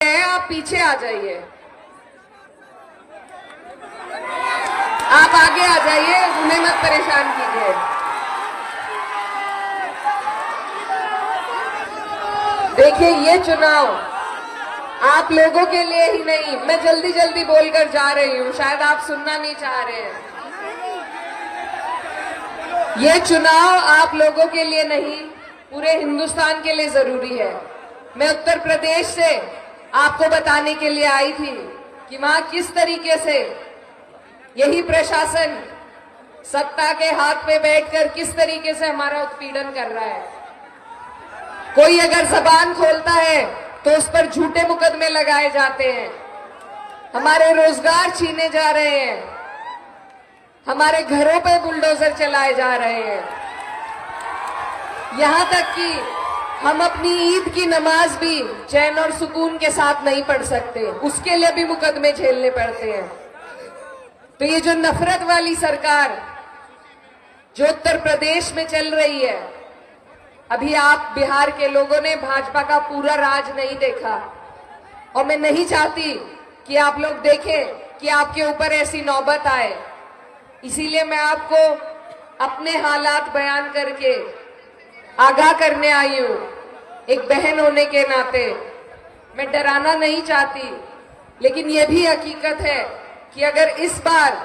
आप पीछे आ जाइए, आप आगे आ जाइए, उन्हें मत परेशान कीजिए। देखिए, ये चुनाव आप लोगों के लिए ही नहीं, मैं जल्दी जल्दी बोलकर जा रही हूं, शायद आप सुनना नहीं चाह रहे हैं। ये चुनाव आप लोगों के लिए नहीं, पूरे हिंदुस्तान के लिए जरूरी है। मैं उत्तर प्रदेश से आपको बताने के लिए आई थी कि वहां किस तरीके से यही प्रशासन सत्ता के हाथ पे बैठकर किस तरीके से हमारा उत्पीड़न कर रहा है। कोई अगर जबान खोलता है तो उस पर झूठे मुकदमे लगाए जाते हैं, हमारे रोजगार छीने जा रहे हैं, हमारे घरों पे बुलडोजर चलाए जा रहे हैं, यहां तक कि हम अपनी ईद की नमाज भी चैन और सुकून के साथ नहीं पढ़ सकते, उसके लिए भी मुकदमे झेलने पड़ते हैं। तो ये जो नफरत वाली सरकार जो उत्तर प्रदेश में चल रही है, अभी आप बिहार के लोगों ने भाजपा का पूरा राज नहीं देखा, और मैं नहीं चाहती कि आप लोग देखें कि आपके ऊपर ऐसी नौबत आए। इसीलिए मैं आपको अपने हालात बयान करके आगाह करने आई हूं। एक बहन होने के नाते मैं डराना नहीं चाहती, लेकिन यह भी हकीकत है कि अगर इस बार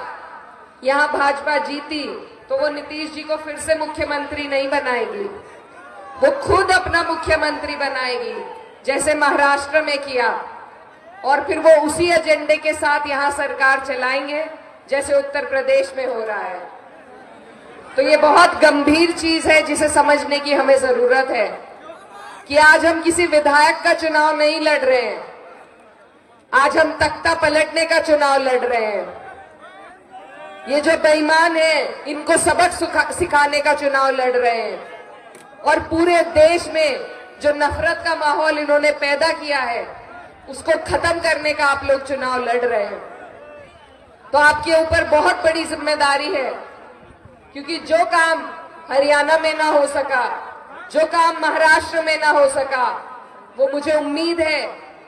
यहां भाजपा जीती तो वो नीतीश जी को फिर से मुख्यमंत्री नहीं बनाएगी, वो खुद अपना मुख्यमंत्री बनाएगी, जैसे महाराष्ट्र में किया, और फिर वो उसी एजेंडे के साथ यहां सरकार चलाएंगे जैसे उत्तर प्रदेश में हो रहा है। तो ये बहुत गंभीर चीज है जिसे समझने की हमें जरूरत है कि आज हम किसी विधायक का चुनाव नहीं लड़ रहे हैं, आज हम तख्ता पलटने का चुनाव लड़ रहे हैं। ये जो बेईमान है इनको सबक सिखाने का चुनाव लड़ रहे हैं, और पूरे देश में जो नफरत का माहौल इन्होंने पैदा किया है उसको खत्म करने का आप लोग चुनाव लड़ रहे हैं। तो आपके ऊपर बहुत बड़ी जिम्मेदारी है, क्योंकि जो काम हरियाणा में ना हो सका, जो काम महाराष्ट्र में ना हो सका, वो मुझे उम्मीद है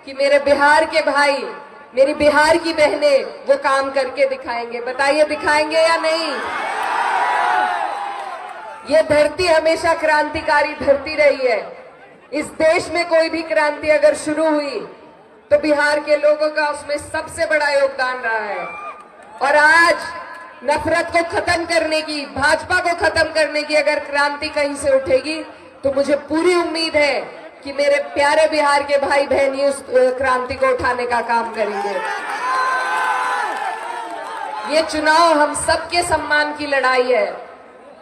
कि मेरे बिहार के भाई, मेरी बिहार की बहनें वो काम करके दिखाएंगे। बताइए, दिखाएंगे या नहीं? ये धरती हमेशा क्रांतिकारी धरती रही है। इस देश में कोई भी क्रांति अगर शुरू हुई तो बिहार के लोगों का उसमें सबसे बड़ा योगदान रहा है। और आज नफरत को खत्म करने की, भाजपा को खत्म करने की अगर क्रांति कहीं से उठेगी तो मुझे पूरी उम्मीद है कि मेरे प्यारे बिहार के भाई बहन ही उस क्रांति को उठाने का काम करेंगे। ये चुनाव हम सबके सम्मान की लड़ाई है।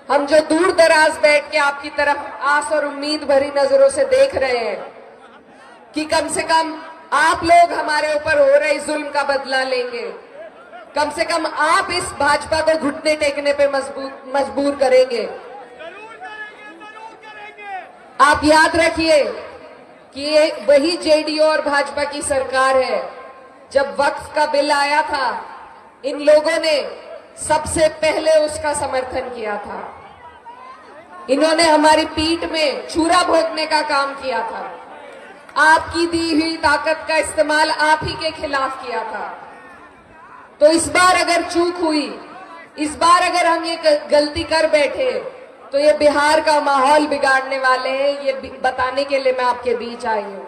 हम जो दूर दराज बैठ के आपकी तरफ आस और उम्मीद भरी नजरों से देख रहे हैं कि कम से कम आप लोग हमारे ऊपर हो रहे जुल्म का बदला लेंगे, कम से कम आप इस भाजपा को घुटने टेकने पे मजबूर करेंगे। आप याद रखिए कि ये वही जेडीयू और भाजपा की सरकार है। जब वक्फ का बिल आया था, इन लोगों ने सबसे पहले उसका समर्थन किया था। इन्होंने हमारी पीठ में छुरा भोंकने का काम किया था। आपकी दी हुई ताकत का इस्तेमाल आप ही के खिलाफ किया था। तो इस बार अगर चूक हुई, इस बार अगर हम ये गलती कर बैठे तो ये बिहार का माहौल बिगाड़ने वाले हैं, ये बताने के लिए मैं आपके बीच आई हूं।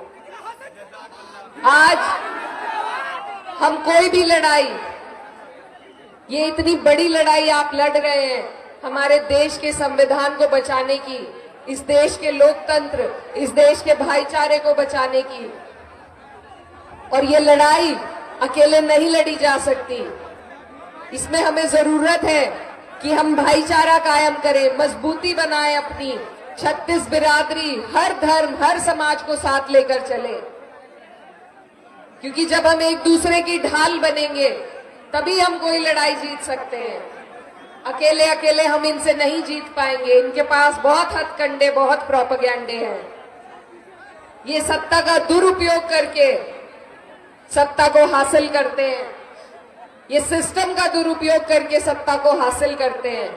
आज हम कोई भी लड़ाई, ये इतनी बड़ी लड़ाई आप लड़ रहे हैं हमारे देश के संविधान को बचाने की, इस देश के लोकतंत्र, इस देश के भाईचारे को बचाने की, और ये लड़ाई अकेले नहीं लड़ी जा सकती। इसमें हमें जरूरत है कि हम भाईचारा कायम करें, मजबूती बनाएं अपनी, 36 बिरादरी, हर धर्म, हर समाज को साथ लेकर चले, क्योंकि जब हम एक दूसरे की ढाल बनेंगे तभी हम कोई लड़ाई जीत सकते हैं। अकेले अकेले हम इनसे नहीं जीत पाएंगे। इनके पास बहुत हथकंडे, बहुत प्रोपेगेंडे हैं। ये सत्ता का दुरुपयोग करके सत्ता को हासिल करते हैं, ये सिस्टम का दुरुपयोग करके सत्ता को हासिल करते हैं।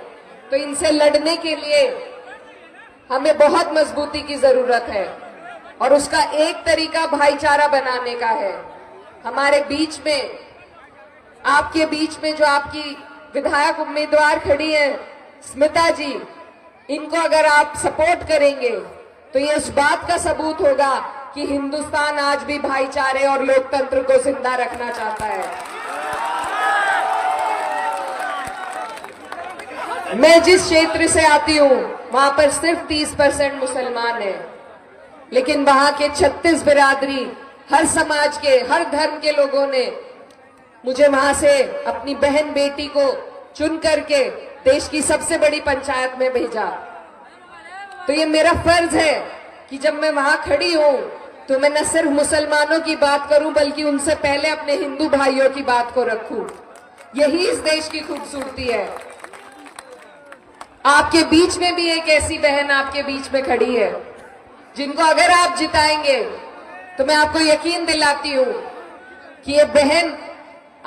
तो इनसे लड़ने के लिए हमें बहुत मजबूती की जरूरत है। और उसका एक तरीका भाईचारा बनाने का है। हमारे बीच में, आपके बीच में जो आपकी विधायक उम्मीदवार खड़ी हैं स्मिता जी, इनको अगर आप सपोर्ट करेंगे तो ये उस बात का सबूत होगा कि हिंदुस्तान आज भी भाईचारे और लोकतंत्र को जिंदा रखना चाहता है। मैं जिस क्षेत्र से आती हूं वहां पर सिर्फ 30% मुसलमान हैं, लेकिन वहां के 36 बिरादरी, हर समाज के, हर धर्म के लोगों ने मुझे वहां से अपनी बहन बेटी को चुन करके देश की सबसे बड़ी पंचायत में भेजा। तो ये मेरा फर्ज है कि जब मैं वहां खड़ी हूं तो मैं न सिर्फ मुसलमानों की बात करूं बल्कि उनसे पहले अपने हिंदू भाइयों की बात को रखूं। यही इस देश की खूबसूरती है। आपके बीच में भी एक ऐसी बहन आपके बीच में खड़ी है जिनको अगर आप जिताएंगे तो मैं आपको यकीन दिलाती हूं कि ये बहन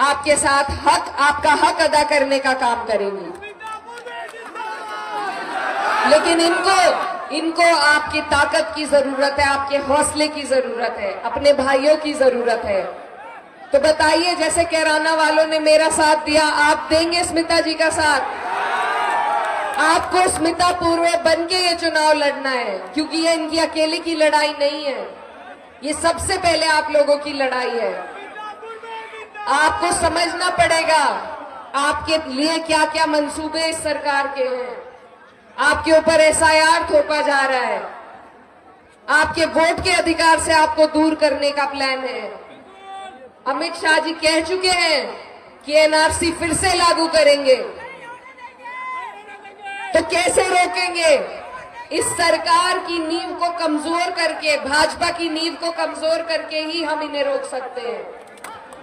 आपके साथ आपका हक अदा करने का काम करेंगी। लेकिन इनको आपकी ताकत की जरूरत है, आपके हौसले की जरूरत है, अपने भाइयों की जरूरत है। तो बताइए, जैसे कैराना वालों ने मेरा साथ दिया, आप देंगे स्मिता जी का साथ? आपको स्मिता पूर्वे बन के ये चुनाव लड़ना है, क्योंकि ये इनकी अकेले की लड़ाई नहीं है, ये सबसे पहले आप लोगों की लड़ाई है। आपको समझना पड़ेगा आपके लिए क्या क्या मंसूबे इस सरकार के हैं। आपके ऊपर एसआईआर थोपा जा रहा है, आपके वोट के अधिकार से आपको दूर करने का प्लान है। अमित शाह जी कह चुके हैं कि एनआरसी फिर से लागू करेंगे, तो कैसे रोकेंगे? इस सरकार की नींव को कमजोर करके, भाजपा की नींव को कमजोर करके ही हम इन्हें रोक सकते हैं।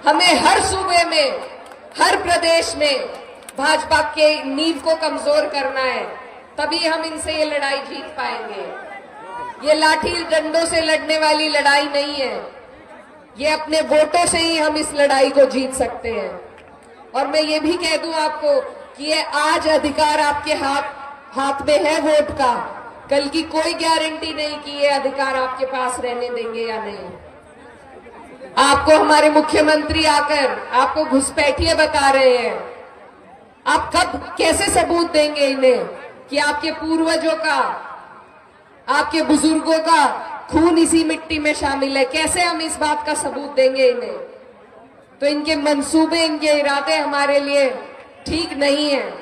हमें हर सूबे में, हर प्रदेश में भाजपा के नींव को कमजोर करना है, तभी हम इनसे ये लड़ाई जीत पाएंगे। ये लाठी डंडों से लड़ने वाली लड़ाई नहीं है, ये अपने वोटों से ही हम इस लड़ाई को जीत सकते हैं। और मैं ये भी कह दूं आपको कि ये आज अधिकार आपके हाथ में है वोट का, कल की कोई गारंटी नहीं कि ये अधिकार आपके पास रहने देंगे या नहीं। आपको हमारे मुख्यमंत्री आकर आपको घुसपैठिए बता रहे हैं, आप कब कैसे सबूत देंगे इन्हें कि आपके पूर्वजों का, आपके बुजुर्गों का खून इसी मिट्टी में शामिल है? कैसे हम इस बात का सबूत देंगे इन्हें? तो इनके मंसूबे, इनके इरादे हमारे लिए ठीक नहीं है।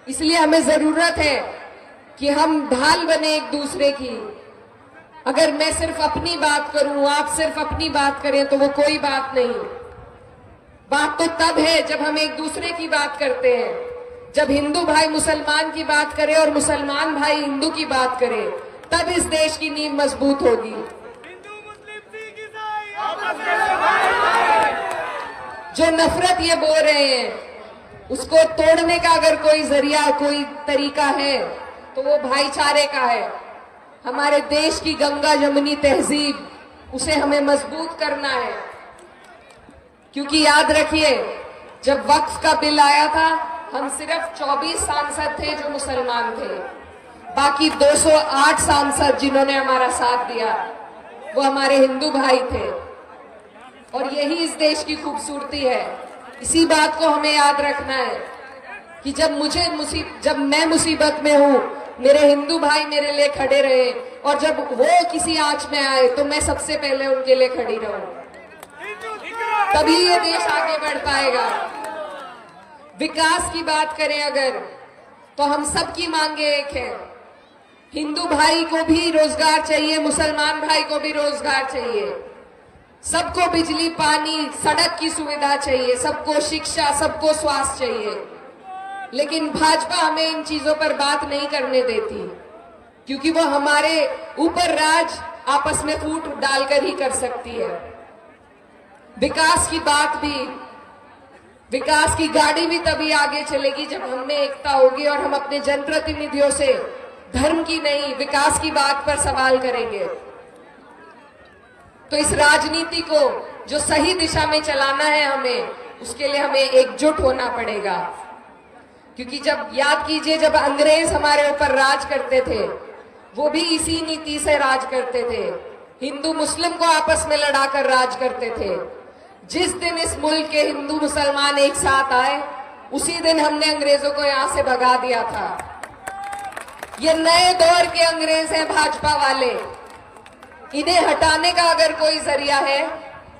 इसलिए हमें जरूरत है कि हम ढाल बने एक दूसरे की। अगर मैं सिर्फ अपनी बात करूं, आप सिर्फ अपनी बात करें तो वो कोई बात नहीं। बात तो तब है जब हम एक दूसरे की बात करते हैं, जब हिंदू भाई मुसलमान की बात करे और मुसलमान भाई हिंदू की बात करे, तब इस देश की नींव मजबूत होगी। जो नफरत ये बोल रहे हैं उसको तोड़ने का अगर कोई जरिया, कोई तरीका है तो वो भाईचारे का है। हमारे देश की गंगा जमुनी तहजीब, उसे हमें मजबूत करना है। क्योंकि याद रखिए, जब वक्फ का बिल आया था हम सिर्फ 24 सांसद थे जो मुसलमान थे, बाकी 208 सांसद जिन्होंने हमारा साथ दिया वो हमारे हिंदू भाई थे। और यही इस देश की खूबसूरती है। इसी बात को हमें याद रखना है कि जब मैं मुसीबत में हूं, मेरे हिंदू भाई मेरे लिए खड़े रहे, और जब वो किसी आंच में आए तो मैं सबसे पहले उनके लिए खड़ी रहूं। तभी ये देश आगे बढ़ पाएगा। विकास की बात करें अगर, तो हम सबकी मांगे एक है। हिंदू भाई को भी रोजगार चाहिए, मुसलमान भाई को भी रोजगार चाहिए, सबको बिजली, पानी, सड़क की सुविधा चाहिए, सबको शिक्षा, सबको स्वास्थ्य चाहिए। लेकिन भाजपा हमें इन चीजों पर बात नहीं करने देती, क्योंकि वो हमारे ऊपर राज आपस में फूट डालकर ही कर सकती है। विकास की बात भी, विकास की गाड़ी भी तभी आगे चलेगी जब हम में एकता होगी और हम अपने जनप्रतिनिधियों से धर्म की नहीं, विकास की बात पर सवाल करेंगे। तो इस राजनीति को जो सही दिशा में चलाना है हमें, उसके लिए हमें एकजुट होना पड़ेगा। क्योंकि जब याद कीजिए, जब अंग्रेज हमारे ऊपर राज करते थे, वो भी इसी नीति से राज करते थे हिंदू मुस्लिम को आपस में लड़ाकर राज करते थे। जिस दिन इस मुल्क के हिंदू मुसलमान एक साथ आए, उसी दिन हमने अंग्रेजों को यहां से भगा दिया था। ये नए दौर के अंग्रेज हैं भाजपा वाले। इन्हें हटाने का अगर कोई जरिया है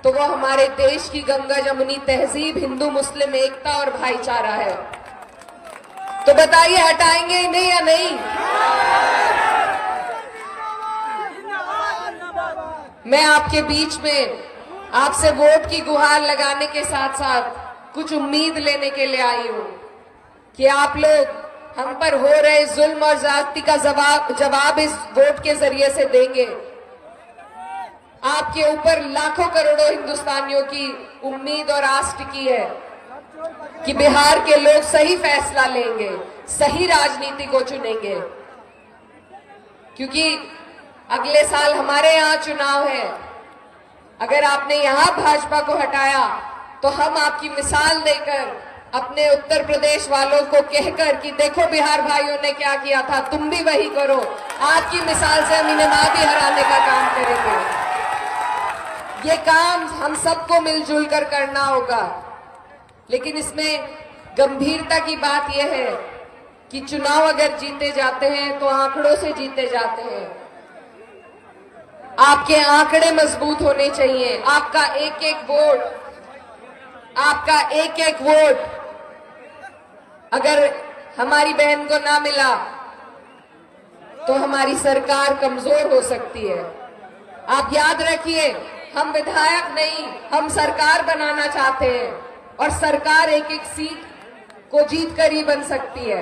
तो वो हमारे देश की गंगा जमुनी तहजीब, हिंदू मुस्लिम एकता और भाईचारा है। तो बताइए, हटाएंगे इन्हें या नहीं? मैं आपके बीच में आपसे वोट की गुहार लगाने के साथ साथ कुछ उम्मीद लेने के लिए आई हूं कि आप लोग हम पर हो रहे जुल्म और ज्यादती का जवाब इस वोट के जरिए से देंगे। आपके ऊपर लाखों करोड़ों हिंदुस्तानियों की उम्मीद और आस टिकी है कि बिहार के लोग सही फैसला लेंगे, सही राजनीति को चुनेंगे। क्योंकि अगले साल हमारे यहाँ चुनाव है। अगर आपने यहाँ भाजपा को हटाया तो हम आपकी मिसाल देकर अपने उत्तर प्रदेश वालों को कहकर कि देखो बिहार भाइयों ने क्या किया था, तुम भी वही करो, आपकी मिसाल से हम इन्हें भी हराने का काम करेंगे। ये काम हम सबको मिलजुल कर करना होगा। लेकिन इसमें गंभीरता की बात यह है कि चुनाव अगर जीते जाते हैं तो आंकड़ों से जीते जाते हैं। आपके आंकड़े मजबूत होने चाहिए। आपका एक एक वोट अगर हमारी बहन को ना मिला तो हमारी सरकार कमजोर हो सकती है। आप याद रखिए, हम विधायक नहीं, हम सरकार बनाना चाहते हैं और सरकार एक एक सीट को जीतकर ही बन सकती है।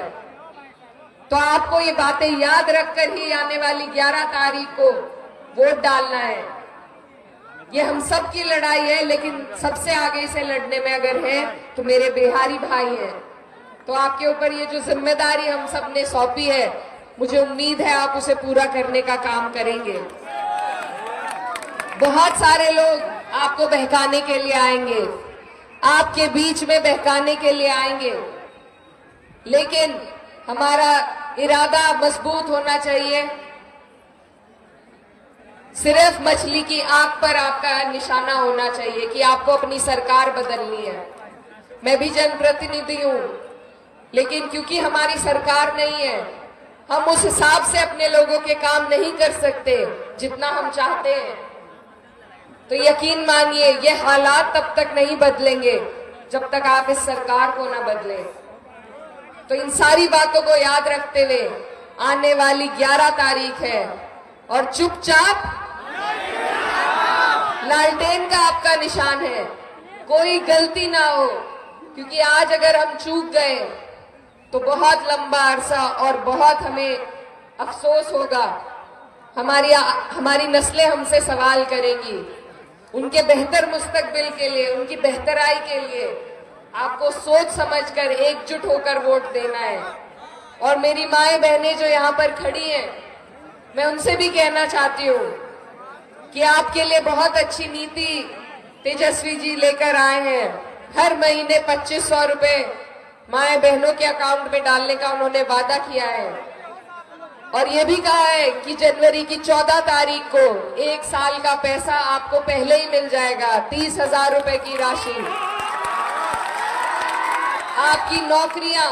तो आपको ये बातें याद रखकर ही आने वाली 11 तारीख को वोट डालना है। ये हम सब की लड़ाई है, लेकिन सबसे आगे से लड़ने में अगर है तो मेरे बिहारी भाई हैं। तो आपके ऊपर ये जो जिम्मेदारी हम सब ने सौंपी है, मुझे उम्मीद है आप उसे पूरा करने का काम करेंगे। बहुत सारे लोग आपको बहकाने के लिए आएंगे, आपके बीच में बहकाने के लिए आएंगे, लेकिन हमारा इरादा मजबूत होना चाहिए। सिर्फ मछली की आंख पर आपका निशाना होना चाहिए कि आपको अपनी सरकार बदलनी है। मैं भी जनप्रतिनिधि हूं, लेकिन क्योंकि हमारी सरकार नहीं है, हम उस हिसाब से अपने लोगों के काम नहीं कर सकते जितना हम चाहते हैं। तो यकीन मानिए, ये हालात तब तक नहीं बदलेंगे जब तक आप इस सरकार को ना बदलें। तो इन सारी बातों को याद रखते हुए आने वाली 11 तारीख है और चुपचाप लालटेन का आपका निशान है। कोई गलती ना हो, क्योंकि आज अगर हम चूक गए तो बहुत लंबा अरसा और बहुत हमें अफसोस होगा। हमारी नस्लें हमसे सवाल करेंगी। उनके बेहतर मुस्तकबिल के लिए, उनकी बेहतराई के लिए आपको सोच समझकर एकजुट होकर वोट देना है। और मेरी माएं बहनें जो यहाँ पर खड़ी हैं, मैं उनसे भी कहना चाहती हूँ कि आपके लिए बहुत अच्छी नीति तेजस्वी जी लेकर आए हैं। हर महीने 2500 रुपए माएं बहनों के अकाउंट में डालने का उन्होंने वादा किया है और ये भी कहा है कि जनवरी की 14 तारीख को 1 साल का पैसा आपको पहले ही मिल जाएगा, 30,000 रुपए की राशि। आपकी नौकरियां,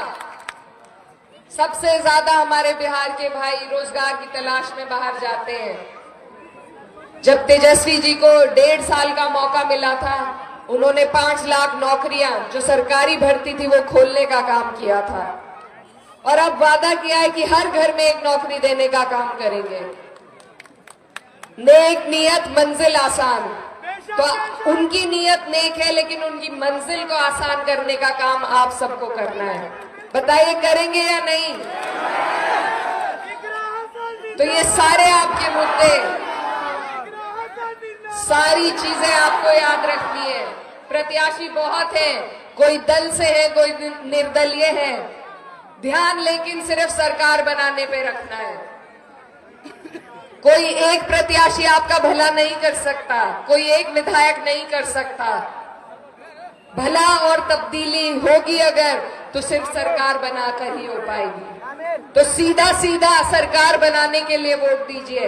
सबसे ज्यादा हमारे बिहार के भाई रोजगार की तलाश में बाहर जाते हैं। जब तेजस्वी जी को 1.5 साल का मौका मिला था, उन्होंने 5 लाख नौकरियां जो सरकारी भर्ती थी वो खोलने का काम किया था और अब वादा किया है कि हर घर में 1 नौकरी देने का काम करेंगे। नेक नियत मंजिल आसान, तो उनकी नियत नेक है, लेकिन उनकी मंजिल को आसान करने का काम आप सबको करना है। बताइए, करेंगे या नहीं? तो ये सारे आपके मुद्दे, सारी चीजें आपको याद रखनी है। प्रत्याशी बहुत हैं, कोई दल से है, कोई निर्दलीय है। ध्यान लेकिन सिर्फ सरकार बनाने पे रखना है। कोई एक प्रत्याशी आपका भला नहीं कर सकता, कोई एक विधायक नहीं कर सकता। भला और तब्दीली होगी अगर, तो सिर्फ सरकार बनाकर ही हो पाएगी। तो सीधा सीधा सरकार बनाने के लिए वोट दीजिए।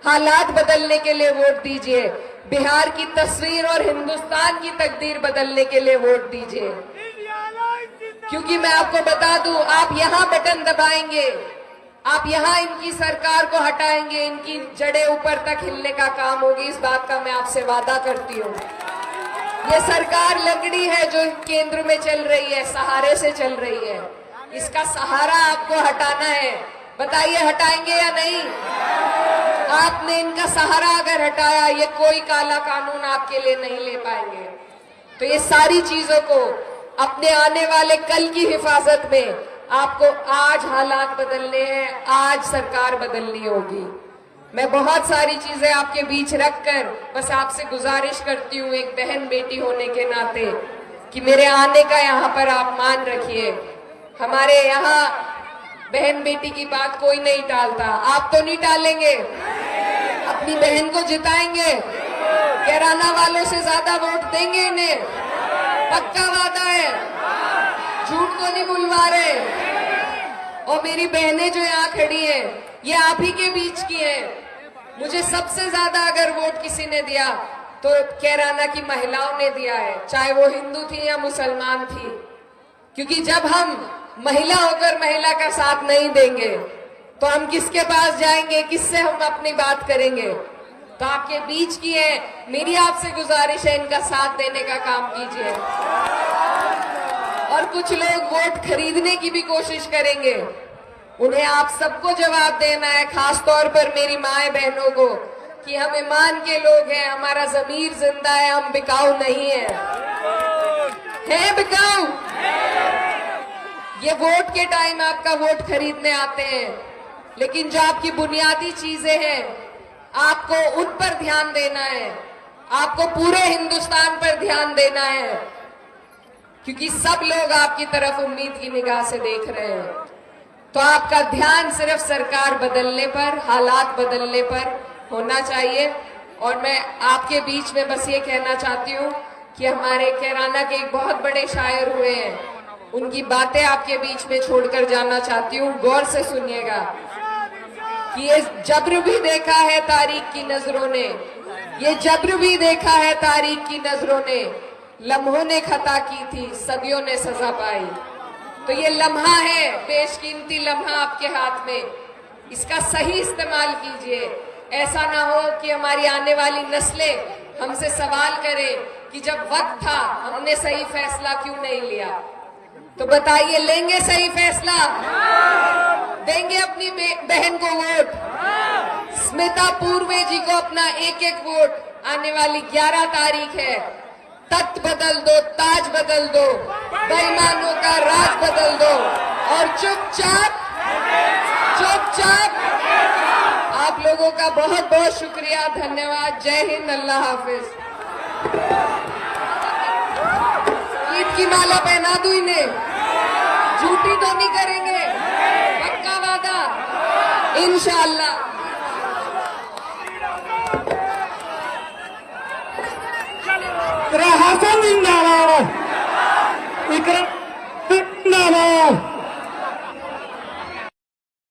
हालात बदलने के लिए वोट दीजिए, बिहार की तस्वीर और हिंदुस्तान की तकदीर बदलने के लिए वोट दीजिए। क्योंकि मैं आपको बता दूं, आप यहां बटन दबाएंगे, आप यहां इनकी सरकार को हटाएंगे, इनकी जड़ें ऊपर तक हिलने का काम होगी। इस बात का मैं आपसे वादा करती हूं। ये सरकार लंगड़ी है जो केंद्र में चल रही है, सहारे से चल रही है। इसका सहारा आपको हटाना है। बताइए हटाएंगे या नहीं? आपने इनका सहारा अगर हटाया, ये कोई काला कानून आपके लिए नहीं ले पाएंगे। तो ये सारी चीजों को अपने आने वाले कल की हिफाजत में आपको आज हालात बदलने हैं, आज सरकार बदलनी होगी। मैं बहुत सारी चीजें आपके बीच रखकर बस आपसे गुजारिश करती हूँ, एक बहन बेटी होने के नाते, कि मेरे आने का यहाँ पर आप मान रखिए। हमारे यहाँ बहन बेटी की बात कोई नहीं टालता। आप तो नहीं टालेंगे? अपनी बहन को जिताएंगे? कैराना वालों से ज्यादा वोट देंगे इन्हें? पक्का वादा है, झूठ तो नहीं बुलवा रहे। और मेरी बहनें जो यहाँ खड़ी हैं, ये आप ही के बीच की हैं। मुझे सबसे ज्यादा अगर वोट किसी ने दिया तो कैराना की महिलाओं ने दिया है, चाहे वो हिंदू थी या मुसलमान थी। क्योंकि जब हम महिला होकर महिला का साथ नहीं देंगे तो हम किसके पास जाएंगे, किससे हम अपनी बात करेंगे? तो आपके बीच की है, मेरी आपसे गुजारिश है, इनका साथ देने का काम कीजिए। और कुछ लोग वोट खरीदने की भी कोशिश करेंगे, उन्हें आप सबको जवाब देना है, खास तौर पर मेरी माए बहनों को, कि हम ईमान के लोग हैं, हमारा जमीर जिंदा है, हम बिकाऊ नहीं है बिकाऊ। ये वोट के टाइम आपका वोट खरीदने आते हैं, लेकिन जो आपकी बुनियादी चीजें हैं आपको उन पर ध्यान देना है, आपको पूरे हिंदुस्तान पर ध्यान देना है। क्योंकि सब लोग आपकी तरफ उम्मीद की निगाह से देख रहे हैं। तो आपका ध्यान सिर्फ सरकार बदलने पर, हालात बदलने पर होना चाहिए। और मैं आपके बीच में बस ये कहना चाहती हूँ कि हमारे कैराना के एक बहुत बड़े शायर हुए हैं, उनकी बातें आपके बीच में छोड़कर जाना चाहती हूँ। गौर से सुनिएगा कि ये जब्र भी देखा है तारीख की नजरों ने, ये जब्र भी देखा है तारीख की नजरों ने, लम्हों ने खता की थी, सदियों ने सजा पाई। तो ये लम्हा है, बेशकीमती लम्हा आपके हाथ में, इसका सही इस्तेमाल कीजिए। ऐसा ना हो कि हमारी आने वाली नस्लें हमसे सवाल करें कि जब वक्त था हमने सही फैसला क्यों नहीं लिया। तो बताइए, लेंगे सही फैसला? देंगे अपनी बहन को वोट? स्मिता पूर्वे जी को अपना एक एक वोट। आने वाली 11 तारीख है, तख्त बदल दो, ताज बदल दो, बेईमानों का राज बदल दो और चुपचाप आप लोगों का बहुत बहुत शुक्रिया, धन्यवाद। जय हिंद, अल्लाह हाफिज। ईद की माला पहना दूं इन्हें, झूठी तो नहीं करेंगे, पक्का वादा, इंशाअल्लाह। हसन जिंदाबाद, विक्रम